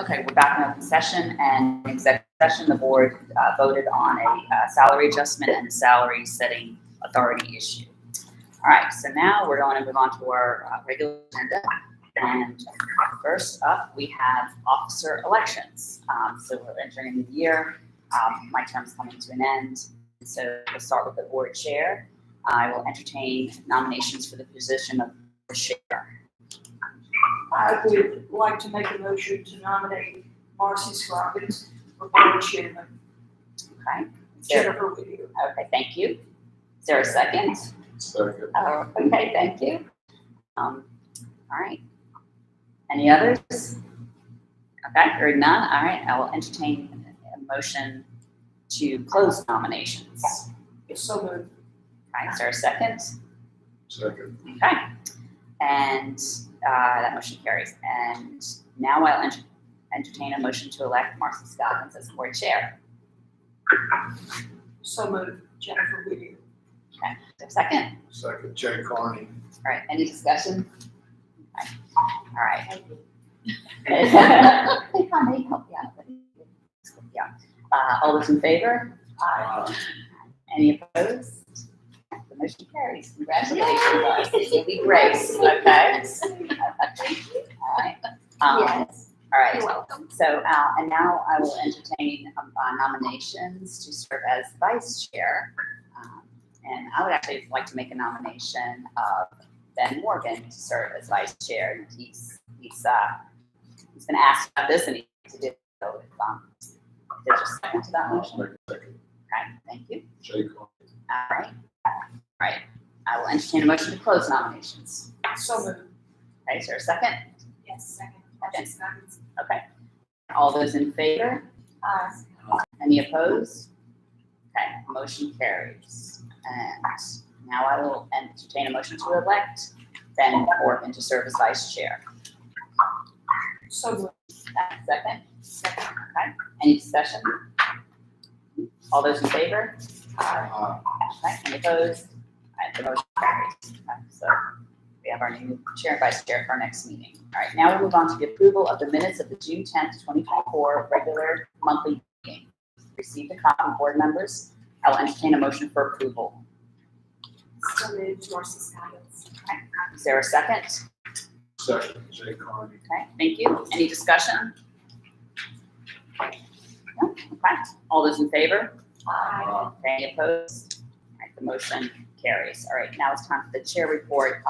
Okay, we're back in open session, and in executive session, the board voted on a salary adjustment and a salary setting authority issue. All right, so now we're going to move on to our regular agenda. And first up, we have officer elections. So we're entering a new year. My term's coming to an end. So we'll start with the board chair. I will entertain nominations for the position of board chair. I would like to make a motion to nominate Marcy Scroggins for board chairman. Okay. Jennifer Whittier. Okay, thank you. Is there a second? Second. Oh, okay, thank you. All right. Any others? Okay, hearing none. All right, I will entertain a motion to close nominations. So moved. Okay, is there a second? Second. Okay. And that motion carries. And now I'll entertain a motion to elect Marcy Scoggins as board chair. So moved. Jennifer Whittier. Okay, is there a second? Second, Jay Carney. All right, any discussion? Okay. All right. I think I may help you out. Yeah. All those in favor? Any opposed? The motion carries. Congratulations. You'll be Grace, okay? All right. Yes. All right. You're welcome. So, and now I will entertain nominations to serve as vice chair. And I would actually like to make a nomination of Ben Morgan to serve as vice chair. And he's been asked about this and he did so. Did you second to that motion? Second. Okay, thank you. Jay Carney. All right. All right. I will entertain a motion to close nominations. So moved. Okay, is there a second? Yes, second. Okay. Okay. All those in favor? Aye. Any opposed? Okay, motion carries. And now I will entertain a motion to elect Ben Morgan to serve as vice chair. So moved. Second? Second. Okay, any discussion? All those in favor? Okay, any opposed? The motion carries. Okay, so we have our new chair and vice chair for our next meeting. All right, now we'll move on to the approval of the minutes of the June 10th, 2024 regular monthly meeting. Received a copy, board members. I will entertain a motion for approval. So moved. Marcy Scoggins. Okay, is there a second? Second, Jay Carney. Okay, thank you. Any discussion? No? Okay, all those in favor? Any opposed? All right, the motion carries. All right, now it's time for the chair report.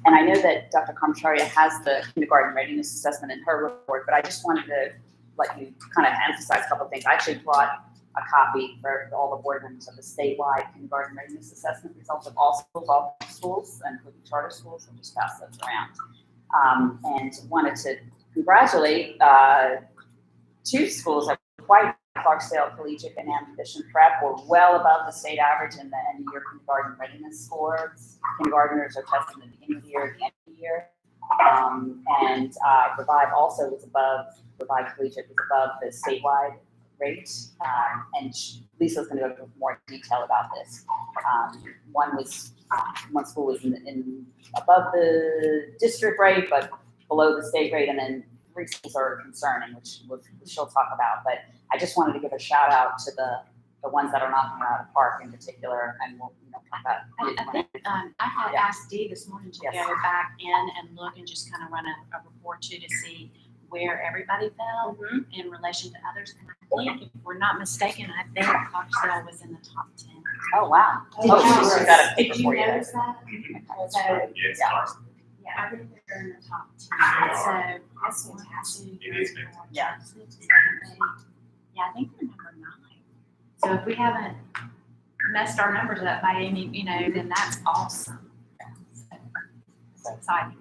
And I know that Dr. Comcharia has the kindergarten readiness assessment in her report, but I just wanted to let you kind of emphasize a couple of things. I actually brought a copy for all the board members of the statewide kindergarten readiness assessment results of all schools, including charter schools. I'll just pass those around. And wanted to congratulate two schools that were quite Clarksdale Collegiate and Ambition Prep were well above the state average in the end of year kindergarten readiness scores. Kindergartners are tested at the beginning of the year, at the end of the year. And Revive also was above, Revive Collegiate was above the statewide rate. And Lisa's going to go into more detail about this. One school was in above the district rate, but below the state rate, and then 3 schools are concerning, which she'll talk about. But I just wanted to give a shout out to the ones that are knocking it out of the park in particular, and we'll come back. I think I had asked Dee this morning to Yes. go back in and look and just kind of run a report too to see where everybody fell in relation to others. And I think, if we're not mistaken, I think Clarksdale was in the top 10. Oh, wow. Did She's got a paper Did for you you. notice that? So, yeah, I think they're in the top 10. So that's fantastic. It is fantastic. Yeah. 6, 7, 8. Yeah, I think they're number 9. So if we haven't messed our numbers up by any, then that's awesome. So exciting.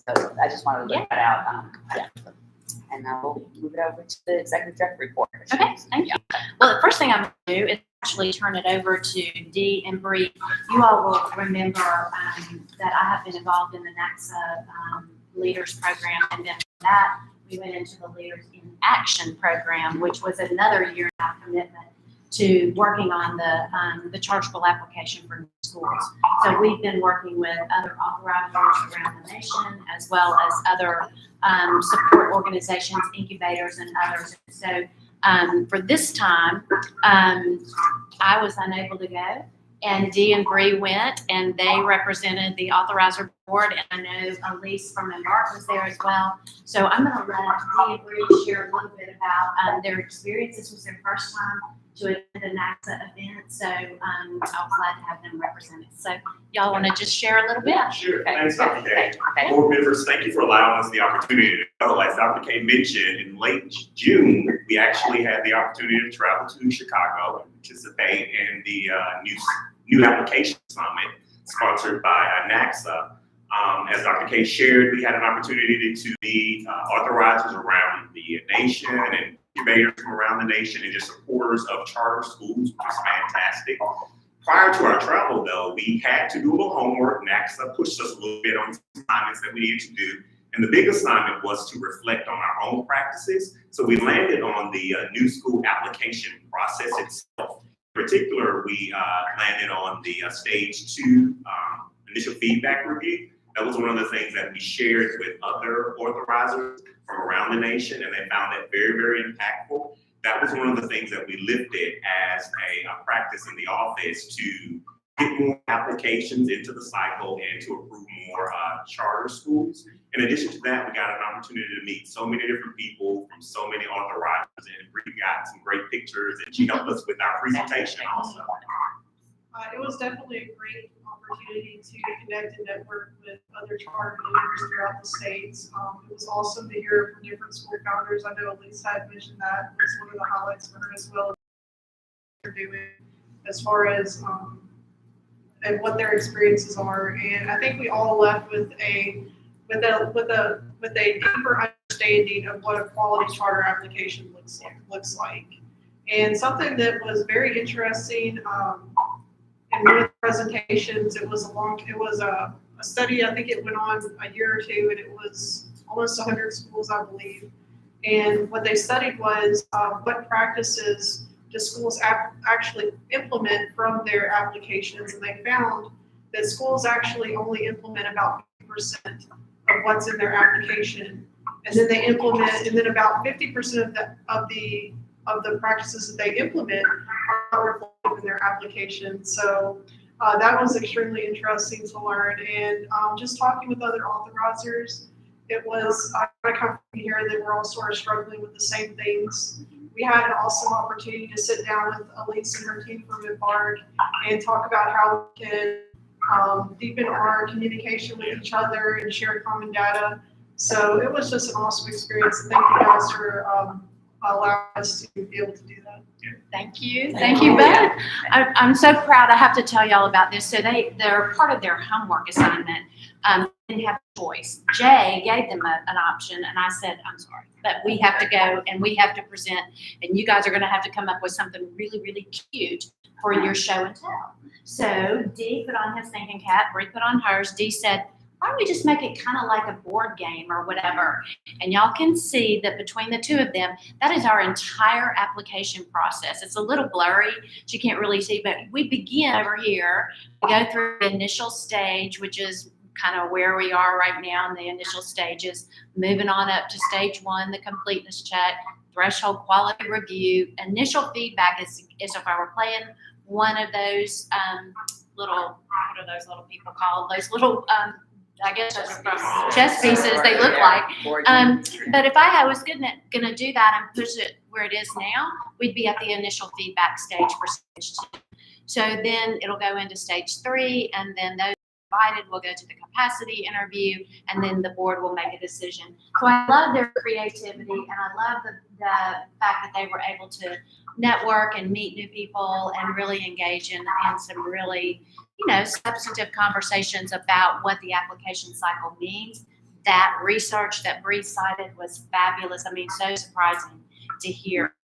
So I just wanted to look that out. And now we'll move it over to the executive director report. Okay, thank you. Well, the first thing I'm going to do is actually turn it over to Dee and Bree. You all will remember that I have been involved in the NACSA Leaders Program, and then from that, we went into the Leaders in Action Program, which was another year-and-a-half commitment to working on the charter school application for new schools. So we've been working with other authorizers around the nation, as well as other support organizations, incubators, and others. So for this time, I was unable to go, and Dee and Bree went, and they represented the authorizer board, and I know Elise from Embark was there as well. So I'm going to let Dee and Bree share a little bit about their experience. This was their first time to attend a NACSA event, so I was glad to have them represented. So y'all want to just share a little bit? Sure, Okay. thanks, Dr. K. Okay. Board members, thank you for allowing us the opportunity to go. As Dr. K mentioned, in late June, we actually had the opportunity to travel to Chicago and participate in the new application summit sponsored by NACSA. As Dr. K shared, we had an opportunity to be authorizers around the nation and incubators from around the nation and just supporters of charter schools, which was fantastic. Prior to our travel, though, we had to do a little homework. NACSA pushed us a little bit on some assignments that we needed to do. And the big assignment was to reflect on our own practices. So we landed on the new school application process itself. In particular, we landed on the stage 2 initial feedback review. That was one of the things that we shared with other authorizers from around the nation, and they found that very, very impactful. That was one of the things that we lifted as a practice in the office to get more applications into the cycle and to approve more charter schools. In addition to that, we got an opportunity to meet so many different people from so many authorizers, and we got some great pictures, and she helped us with our presentation also. It was definitely a great opportunity to connect and network with other charter leaders throughout the states. It was awesome to hear from different school founders. I know Elise had mentioned that was one of the highlights for her as well. They're doing as far as and what their experiences are, and I think we all left with a deeper understanding of what a quality charter application looks like. And something that was very interesting. In one of the presentations, it was a study. I think it went on a year or two, and it was almost 100 schools, I believe. And what they studied was what practices do schools actually implement from their applications, and they found that schools actually only implement about 50% of what's in their application, and then they implement, and then about 50% of the practices that they implement are reflected in their application. So that was extremely interesting to learn. And just talking with other authorizers, it was kind of comforting to hear that we're all sort of struggling with the same things. We had an awesome opportunity to sit down with Elise and her team from Embark and talk about how we can deepen our communication with each other and share common data. So it was just an awesome experience. Thank you guys for allowing us to be able to do that. Thank you. Thank you both. I'm so proud. I have to tell y'all about this. So they're part of their homework assignment. Didn't have a choice. Jay gave them an option, and I said, I'm sorry, but we have to go and we have to present, and you guys are going to have to come up with something really, really cute for your show and tell. So Dee put on his thinking cap, Bree put on hers. Dee said, why don't we just make it kind of like a board game or whatever? And y'all can see that between the two of them, that is our entire application process. It's a little blurry, so you can't really see, but we begin over here. We go through the initial stage, which is kind of where we are right now in the initial stages, moving on up to stage 1, the completeness check, threshold quality review. Initial feedback is if I were playing one of those little, what are those little people called? Those little, I guess those are from chess pieces, they look like. But if I was gonna do that and push it where it is now, we'd be at the initial feedback stage for stage 2. So then it'll go into stage 3, and then those invited will go to the capacity interview, and then the board will make a decision. So I love their creativity, and I love the fact that they were able to network and meet new people and really engage in some really, substantive conversations about what the application cycle means. That research that Bree cited was fabulous. I mean, so surprising to hear.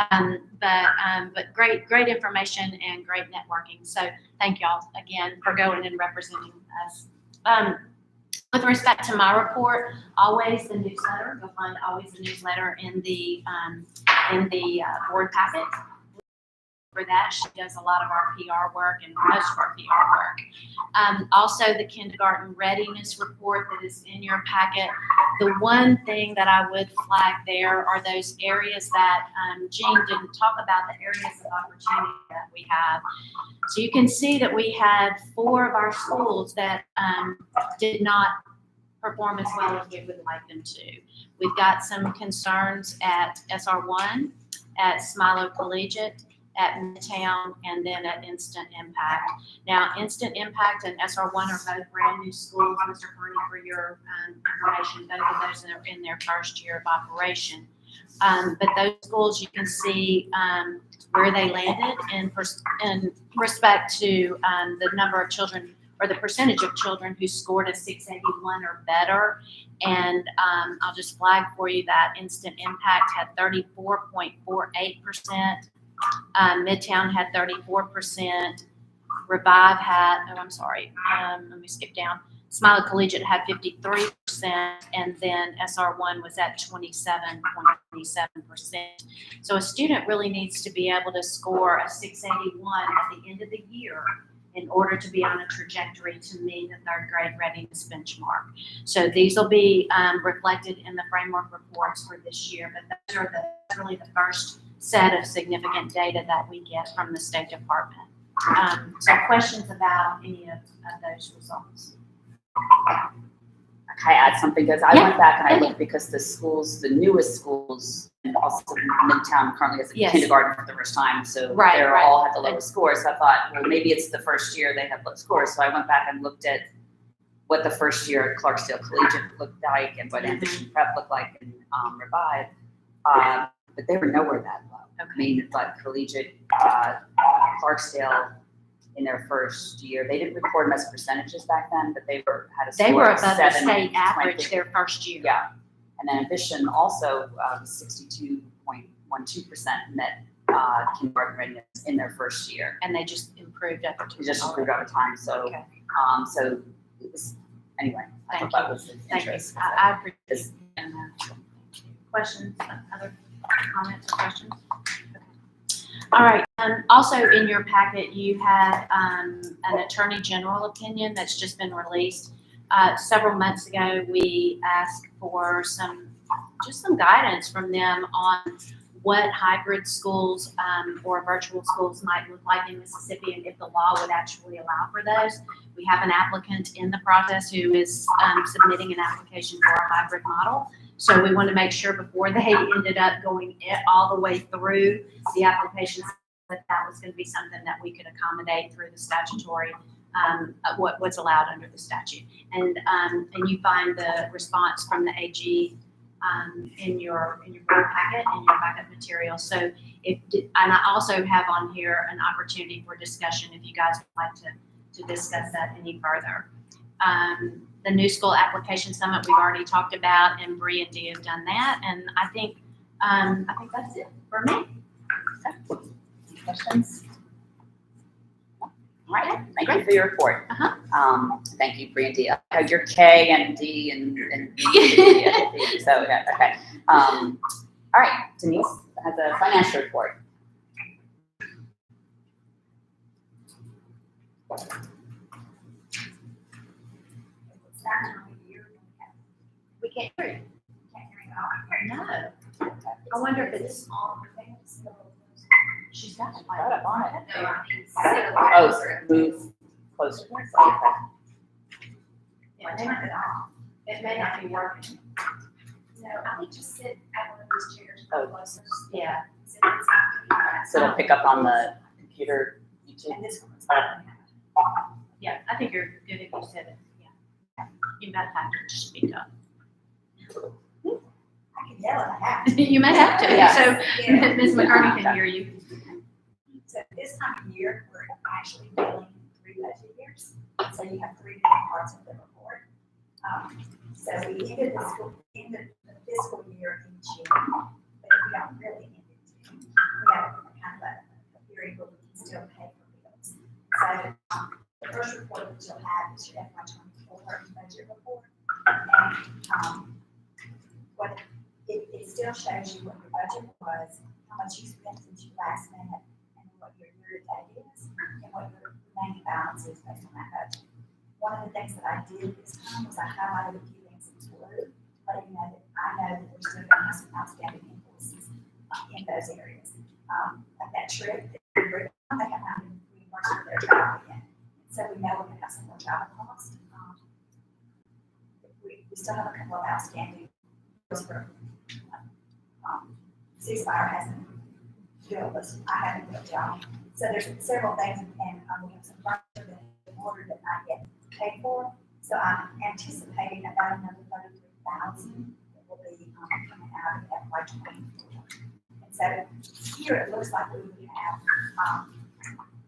But great information and great networking. So thank y'all again for going and representing us. With respect to my report, always the newsletter. You'll find always the newsletter in the board packet. for that. She does a lot of our PR work and most of our PR work. Also, the kindergarten readiness report that is in your packet. The one thing that I would flag there are those areas that Jean didn't talk about, the areas of opportunity that we have. So you can see that we had 4 of our schools that did not perform as well as we would like them to. We've got some concerns at SR1, at Smilo Collegiate, at Midtown, and then at Instant Impact. Now, Instant Impact and SR1 are both brand new schools, Mr. Carney, for your information. Both of those are in their first year of operation. But those schools, you can see where they landed in respect to the number of children or the percentage of children who scored a 681 or better. And I'll just flag for you that Instant Impact had 34.48%. Midtown had 34%. Revive had, let me skip down. Smilo Collegiate had 53%, and then SR1 was at 27.27%. So a student really needs to be able to score a 681 at the end of the year in order to be on a trajectory to meet the 3rd grade readiness benchmark. So these will be reflected in the framework reports for this year, but those are really the first set of significant data that we get from the State Department. So questions about any of those results? Can I add something? Because I Yeah. went back and I looked because the schools, the newest schools, and also Midtown currently has a Yes. kindergarten for the first time, so Right, they're right. all had the lowest scores. So I thought, well, maybe it's the first year they have low scores. So I went back and looked at what the first year at Clarksdale Collegiate looked like and what Ambition Prep looked like in Revive. But they were nowhere that low. I mean, it's like Collegiate, Clarksdale, in their first year, they didn't record them as percentages back then, but they had a score They were of above the 7, state average 20. their first year. Yeah, and then Ambition also 62.12% met kindergarten readiness in their first year. And they just improved over It just improved over time. So, Okay. so it was, anyway, I Thank thought that was Thank you. interesting. I appreciate it. Questions, other comments or questions? Okay. All right, also in your packet, you had an Attorney General opinion that's just been released. Several months ago, we asked for some guidance from them on what hybrid schools or virtual schools might look like in Mississippi and if the law would actually allow for those. We have an applicant in the process who is submitting an application for a hybrid model. So we want to make sure before they ended up going all the way through the applications that was going to be something that we could accommodate through the statutory, what's allowed under the statute. And you find the response from the AG in your board packet, in your backup material. So and I also have on here an opportunity for discussion if you guys would like to discuss that any further. The New School Application Summit we've already talked about, and Bree and Dee have done that, and I think that's it for me. Questions? All right, thank you for your report. Thank you, Brandy. Your K and D and so, yeah, okay. All right, Denise has a financial report. We can't hear you. No. I wonder if it's she's got it right on it. Oh, move closer. Okay. It may not be working. No, I think just sit at one of those chairs. Oh. Closer. Yeah. So it'll pick up on the computer, YouTube. And this one's. Yeah, I think you're good if you said it. Yeah. You might have to just speak up. I can yell if I have to. You may have to. Yes. So Yeah. Ms. McCartney can hear you. So this time of year, we're actually doing 3 budget years. So you have 3 different parts of the report. So we ended the fiscal year in June, but we don't really end in June. We have kind of a period where we can still pay for bills. So the first report that you'll have is your FY24 budget report. And what it still shows you what your budget was, how much you spent since you last met, and what your year to date is and what your remaining balance is based on that budget. One of the things that I did this time was I highlighted a few things in blue, letting you know that I know that we're still gonna have some outstanding invoices in those areas. Like that trip, they have not been reimbursed for their travel yet. So we know we're gonna have some more travel costs. We still have a couple of outstanding bills for, ceasefire hasn't billed us, I haven't billed y'all. So there's several things, and we have some furniture that we ordered that not yet paid for. So I'm anticipating about another 33,000 that will be coming out of FY 24. And so here it looks like we would have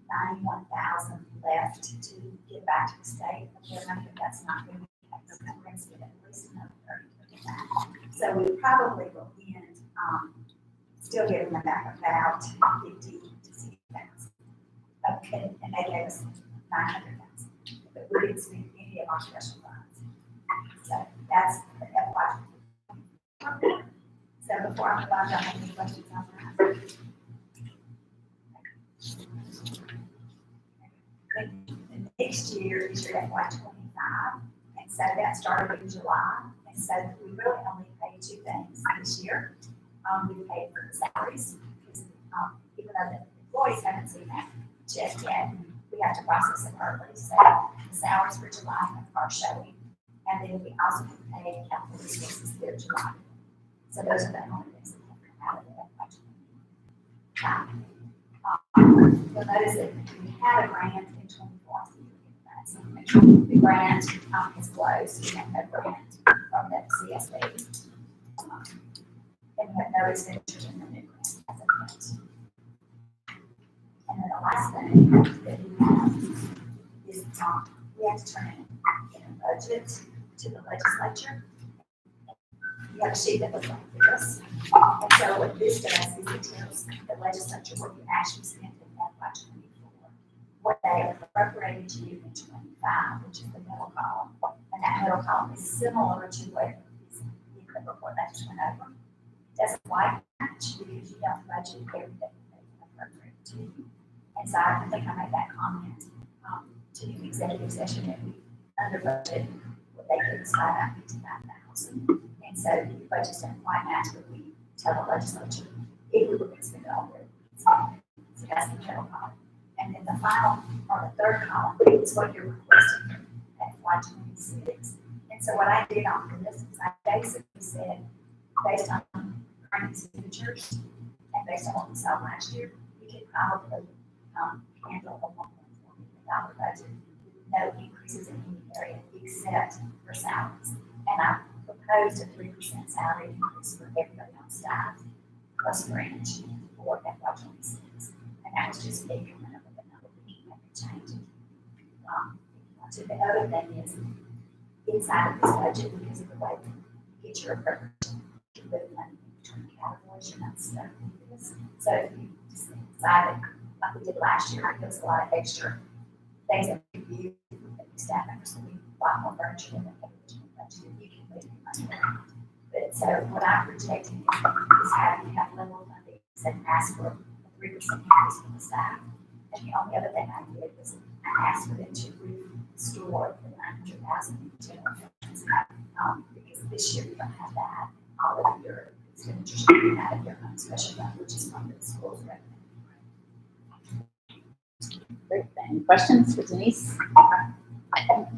91,000 left to get back to the state. But that's not going to be at least another 30 to get back. So we probably will end still getting them back about 50 to 60,000. And they gave us 900,000. But we didn't spend any of our special funds. So that's the FY. So before I move on, do I have any questions on that? The next year is your FY 25, and so that started in July. And so we really only paid two things this year. We paid for the salaries, because even though the employees haven't seen that check yet, we have to process it early. So the salaries for July are showing, and then we also paid capital resources for July. So those are the only things that have come out of the FY 25. You'll notice that we had a grant in 24. So the grant is closed. We have no grant from the CSB. And we have no expenditures in the new grant as of yet. And then the last thing that we have is we have to turn in a budget to the legislature. You have a sheet that looks like this. And so what this does is it tells the legislature what you actually spent in FY 24, what they appropriated to you in 25, which is the middle column. And that middle column is similar to what is the equipment report that just went over. It doesn't quite match because you don't budget everything that they appropriate to you. And so I think I made that comment to the executive session that we under budget what they gave us $555,000. And so the budget didn't quite match what we tell the legislature if we were going to spend it all there. So that's the middle column. And then the final, or the third column, is what you're requesting at FY 26. And so what I did on this is I basically said, based on current expenditures and based on what we saw last year, we could probably handle a $1.4 million budget with no increases in any area except for salaries. And I proposed a 3% salary increase for everybody on staff plus branch for FY 26. And that was just me coming up with a number. We can make a change. So the other thing is inside of this budget, because of the way you get your appropriation, you put money between categories, you're not stuck with this. So if you just decide, like we did last year, there was a lot of extra things that we used that we staff members, so we bought more furniture than the original budget. You can move your money around. But so what I'm projecting is having that level of funding and ask for a 3% increase from the staff. And the only other thing I did was I asked for them to restore the 900,000 in general funds. Because this year you don't have that. All of your expenditures are coming out of your own special fund, which is from the school's revenue. Great. Any questions for Denise?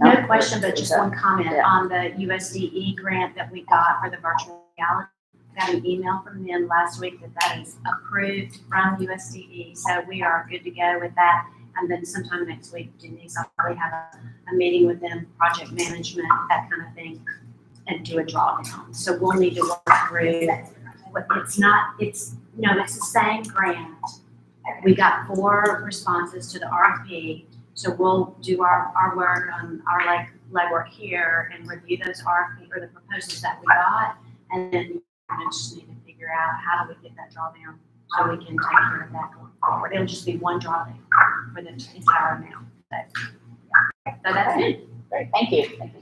No question, but just one comment on the USDE grant that we got for the virtual reality. Got an email from them last week that is approved from USDE, so we are good to go with that. And then sometime next week, Denise, I'll probably have a meeting with them, project management, that kind of thing, and do a drawdown. So we'll need to work through what it's the same grant. We got 4 responses to the RFP. So we'll do our work on our legwork here and review those RFP or the proposals that we got. And then we just need to figure out how do we get that drawdown so we can take care of that going forward. It'll just be one drawdown for the entire amount. So that's it. Great. Thank you. Thank you.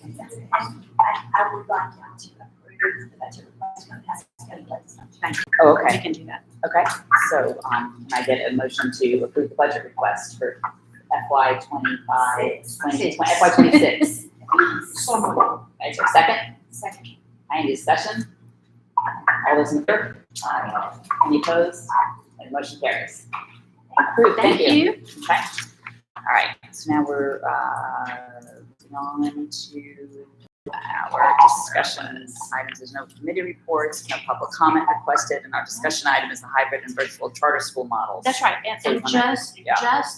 I would like y'all to approve approve the budget request from the County Legislature. Thank you. Oh, We okay, can do that. okay. So, can I get a motion to approve the budget request for FY 25, FY 26? So moved. Is there a second? Second. Any discussion? All those in favor? Any opposed? And the motion carries. Approved, thank you. Okay. All right, so now we're, moving on to our discussions items. There's no committee reports, no public comment requested, and our discussion item is the hybrid and virtual charter school models. That's right, So and we just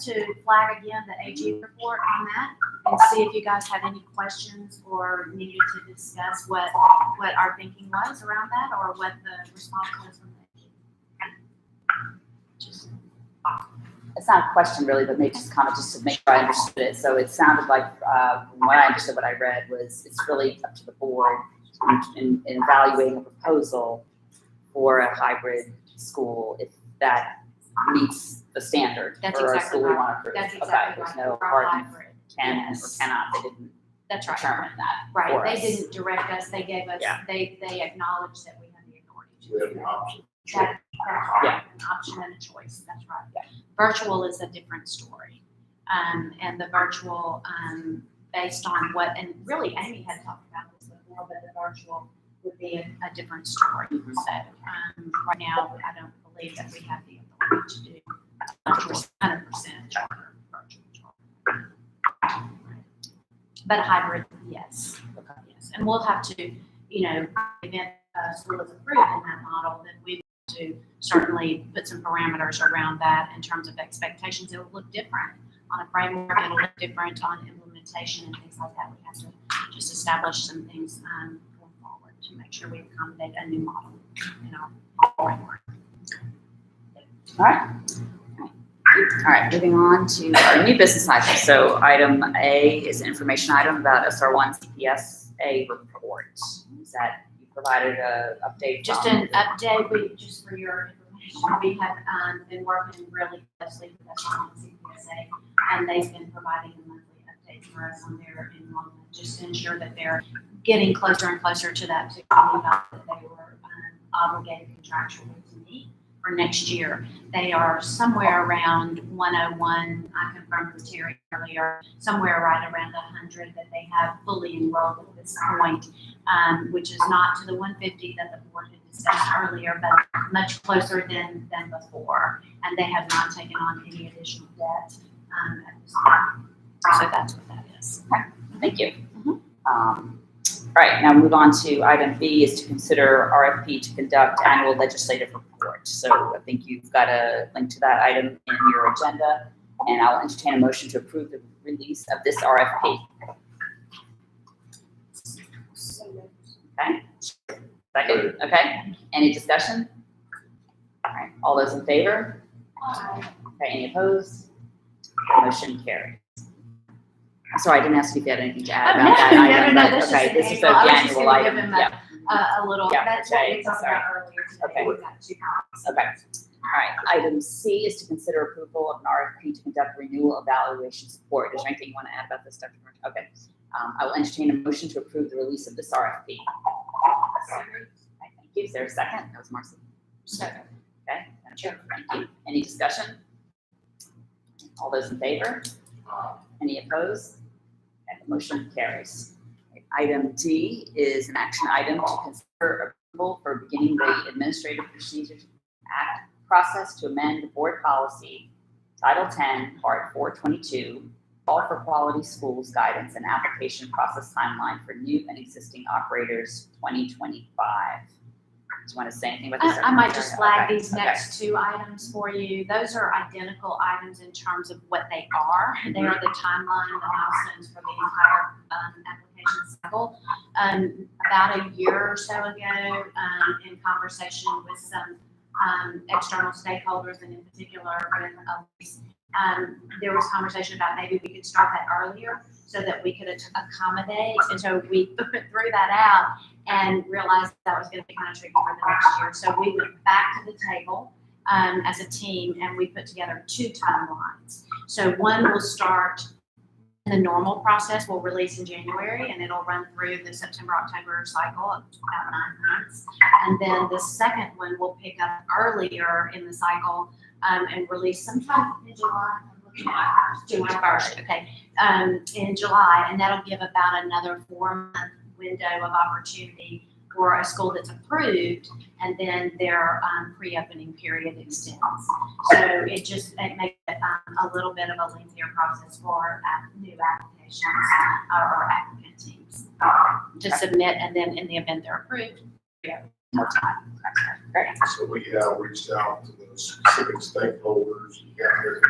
to flag again the AG report on that, and see if you guys have any questions or needed to discuss what our thinking was around that, or what the response was from the AG. Just- It's not a question really, but maybe just comment just to make sure I understood it. So it sounded like, from what I understood, what I read was it's really up to the board in evaluating a proposal for a hybrid school if that meets the standard That's for a exactly school we right. want to approve. That's Okay, exactly there's right. no For hard hybrid. can or Yes. cannot, they didn't That's right. determine that Right, for they us. didn't direct us, they gave us, Yeah. they acknowledged that we had the authority to We have do an that. option. That's right, Yeah. an option and a choice, that's right. Yeah. Virtual is a different story. And the virtual, based on what, and really Amy had talked about this before, but the virtual would be a different story. Mhm. So, right now, I don't believe that we have the authority to do 100% charter, virtual charter. But hybrid, yes. Yes, and we'll have to, if school is approved in that model, then we have to certainly put some parameters around that in terms of expectations. It will look different on a framework, it'll look different on implementation and things like that. We have to just establish some things, going forward to make sure we accommodate a new model in our framework. All right. All right, moving on to our new business items. So item A is an information item about SR1 CPSA report. Is that, you provided a update? Just from- an update, just for your information, we have been working really closely with CPSA, and they've been providing monthly updates for us on their enrollment, just to ensure that they're getting closer and closer to that 60 that they were obligated contractually to meet for next year. They are somewhere around 101, I confirmed with Terry earlier, somewhere right around 100 that they have fully enrolled at this point, which is not to the 150 that the board had discussed earlier, but much closer than before. And they have not taken on any additional debt at this point. So that's what that is. Thank you. Mhm. All right, now move on to item B is to consider RFP to conduct annual legislative report. So I think you've got a link to that item in your agenda, and I'll entertain a motion to approve the release of this RFP. Okay, second, okay, any discussion? All right, all those in favor? Okay, any opposed? Motion carries. I'm sorry, I didn't ask you if you had anything to add Oh, about that no, item, no, but, that's just okay, an this is the annual. I was just annual gonna item, give him a- yeah, A little, Yeah, that's what okay, we talked sorry. about earlier today. Okay. We've got 2 copies. okay. All right, item C is to consider approval of an RFP to conduct renewal evaluation support. Is there anything you want to add about this, Dr. Murphy? Okay, I will entertain a motion to approve the release of this RFP. Okay, thank you, is there a second? That was Marcy. Second. Okay, Madam Chair, thank you. Any discussion? All those in favor? Any opposed? And the motion carries. Item D is an action item to consider approval for beginning the Administrative Procedures Act process to amend the board policy, Title 10, Part 422, Call for Quality Schools Guidance and Application Process Timeline for New and Existing Operators 2025. Do you want to say anything about this? I might just flag Okay, these okay. next 2 items for you. Those are identical items in terms of what they are. They are the timeline, the milestones for the entire application cycle. About a year or so ago, in conversation with some external stakeholders, and in particular with Elise, there was conversation about maybe we could start that earlier so that we could accommodate. And so we threw that out and realized that was going to be kind of tricky for the next year. So we went back to the table as a team, and we put together 2 timelines. So one will start The normal process will release in January, and it'll run through the September-October cycle of about 9 months. And then the second one will pick up earlier in the cycle and release sometime in July. July 1st, okay, in July, and that'll give about another 4-month window of opportunity for a school that's approved, and then their pre-opening period extends. So it makes it a little bit of a lengthier process for new applications or applicant teams to submit, and then in the event they're approved, More time. Great. So we have reached out to the specific stakeholders. You got here.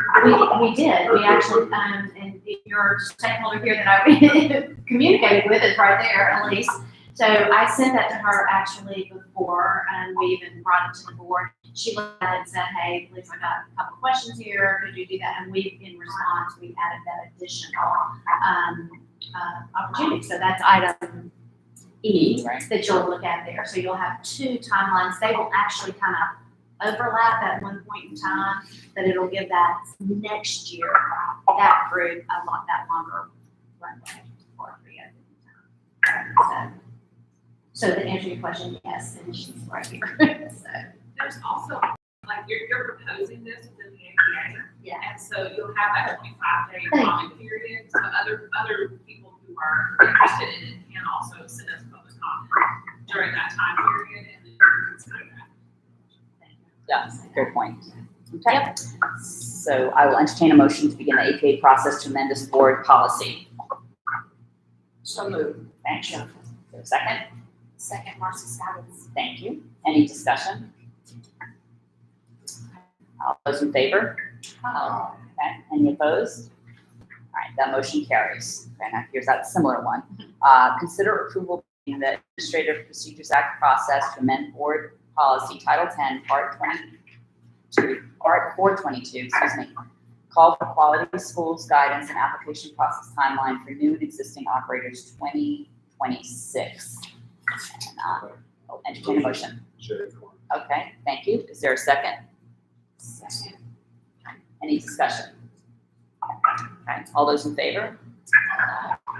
We did, we actually, and your stakeholder here that I communicated with is right there, Elise. So I sent that to her actually before, and we even brought it to the board. She looked at it and said, hey, Elise, I got a couple questions here, could you do that? And in response, we added that additional opportunity. So that's item E Right. that you'll look at there. So you'll have 2 timelines. They will actually kind of overlap at one point in time, but it'll give that next year, that group, that longer runway for pre-opening time. So to answer your question, yes, and she's right here. So, There's also, like, you're proposing this within the APA, yeah. and so you'll have that 25-day comment period, so other people who are interested in it can also send us public comment during that time period, and then you can consider that. Yeah, good point. Okay. So I will entertain a motion to begin the APA process to amend this board policy. So moved. Thank you. Is there a second? Second, Marcy Scoggins. Thank you. Any discussion? All those in favor? Okay. Any opposed? All right, that motion carries. Okay, now here's that similar one. Consider approval in the Administrative Procedures Act process to amend board policy Title 10, Part 422, call for quality schools guidance and application process timeline for new and existing operators 2026. And I'll entertain a motion. Jay Carney. Okay, thank you. Is there a second? Second. Any discussion? Okay, all those in favor?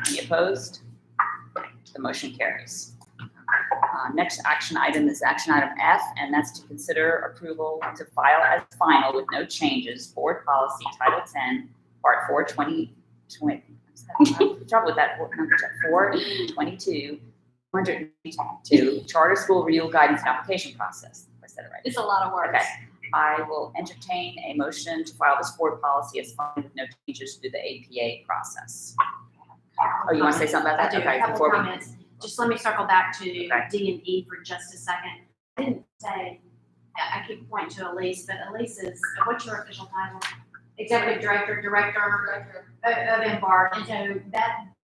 Any opposed? The motion carries. Next action item is action item F, and that's to consider approval to file as final with no changes, board policy Title 10, Part 420, trouble with that number, 422, 122, charter school renewal guidance and application process. I said it right. It's a lot of work. Okay, I will entertain a motion to file this board policy as final with no changes to the APA process. Oh, you want to say something about I that? do, Okay, a couple before we- comments. Just let me circle back to Okay. D and E for just a second. I didn't say, I keep pointing to Elise, but Elise is, what's your official title? Executive Director of Embark, and so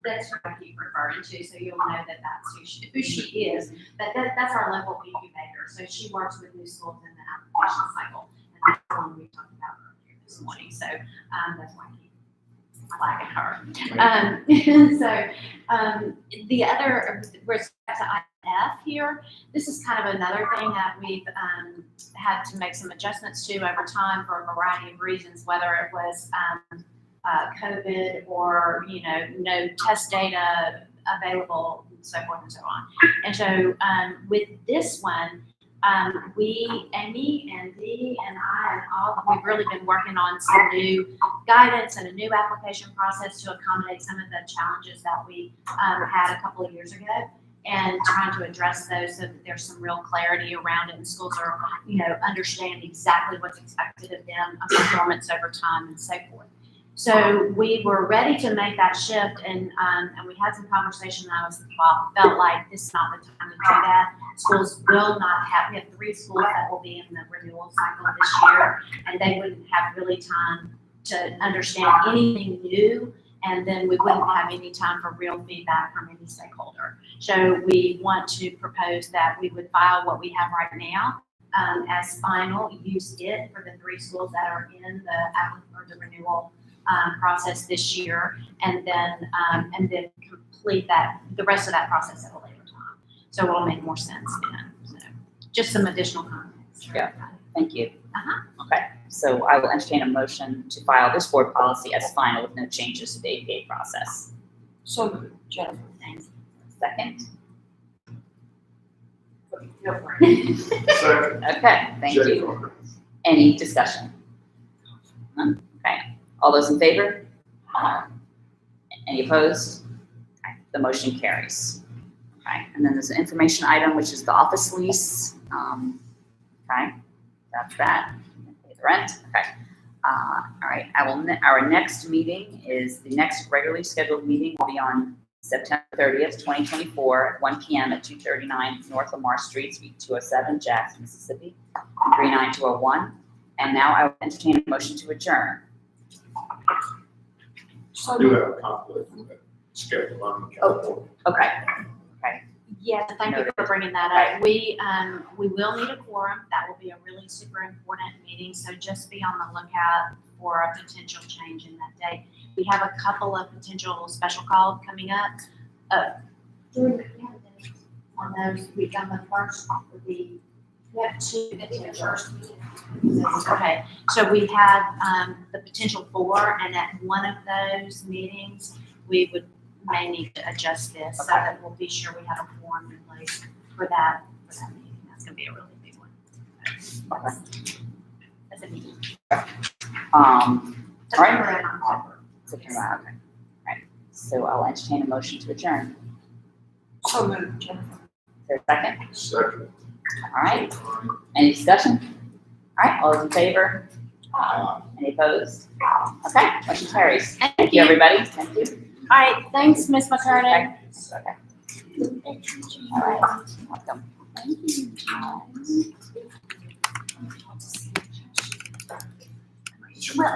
that's who I keep referring to, so you'll know that that's who she is. But that's our local incubator, so she works with new schools in the application cycle, and that's the one we talked about earlier this morning, so that's why I keep flagging her. The other, respect to IF here, this is kind of another thing that we've had to make some adjustments to over time for a variety of reasons, whether it was COVID or, no test data available, and so forth and so on. And so with this one, Amy and Dee and I and all, we've really been working on some new guidance and a new application process to accommodate some of the challenges that we had a couple of years ago, and trying to address those so that there's some real clarity around it, and schools are, understand exactly what's expected of them, of performance over time and so forth. So we were ready to make that shift, and we had some conversation, and felt like this is not the time to do that. Schools will not have, we have 3 schools that will be in the renewal cycle this year, and they wouldn't have really time to understand anything new, and then we wouldn't have any time for real feedback from any stakeholder. So we want to propose that we would file what we have right now as final, use it for the 3 schools that are in the renewal process this year, and then complete the rest of that process at a later time. So it'll make more sense then. So just some additional context. Yeah. Thank you. Uh-huh. Okay, so I will entertain a motion to file this board policy as final with no changes to the APA process. So moved, Jennifer. Thanks. Second? Go for it. Second. Okay, thank Jay you. Carter. Any discussion? None? Okay, all those in favor? Any opposed? Okay, the motion carries. Okay, and then there's an information item, which is the office lease. Okay, that's that. Pay the rent, okay. All right, our next meeting is, the next regularly scheduled meeting will be on September 30th, 2024, at 1 PM at 239 North Lamar Street, Suite 207, Jackson, Mississippi, 39201. And now I will entertain a motion to adjourn. So I do moved. have a conflict with that schedule. I'm in Oh. California. Okay, Yes, thank you for bringing that up. We will need a quorum. That will be a really super important meeting, so just be on the lookout for a potential change in that date. We have a couple of potential special calls coming up. During the candidates on those, we've done the first of we have two potentials. Okay, so we have the potential 4, and at one of those meetings, we may need to adjust this so that we'll be sure we have a form in place for that meeting. That's gonna be a really big one. That's a meeting. all right. September and October. September, okay. All right, so I'll entertain a motion to adjourn. So moved, Jennifer. Is there a second? Second. All right, any discussion? All right, all those in favor? Any opposed? Okay, motion carries. Thank you, everybody. Thank you. All right, thanks, Ms. McKernan. Okay. All right, welcome. Well,